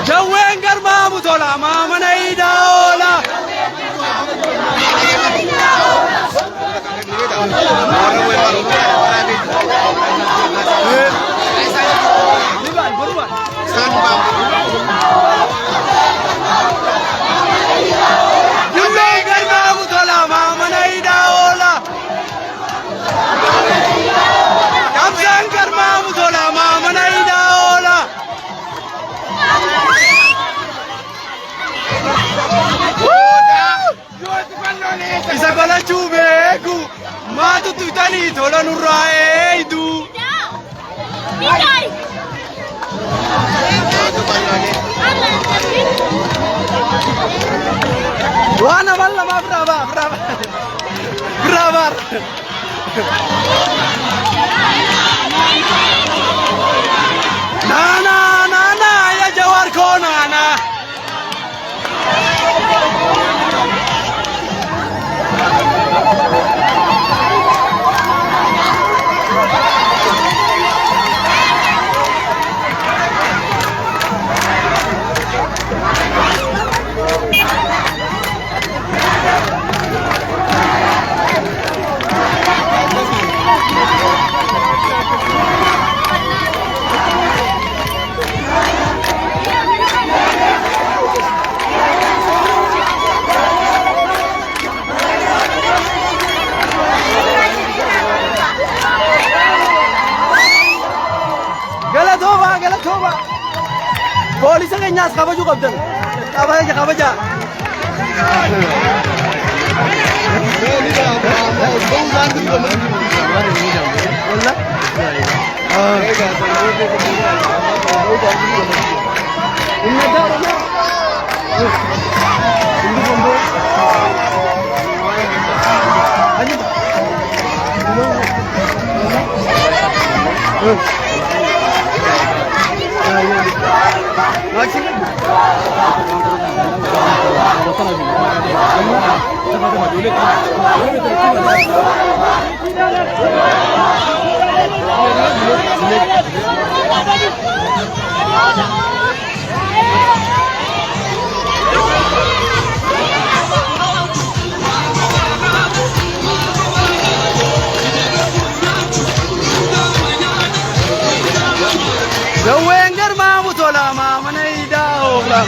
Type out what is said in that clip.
Jawween garmaamu tola maamana ida'oola. Jawween garmaamu tola maamana ida'oola. Kamsaan garmaamu tola maamana ida'oola. Isa golachuu beeku maatu tutanii tola nurraa eeydu. Waan amal lama bravar. Nana ya Jawar ko nana. Galatooma. Poolisa keenyaas kabajuu qabdan. Kabaja. Jawween garmaamu tola maamana ida'oola.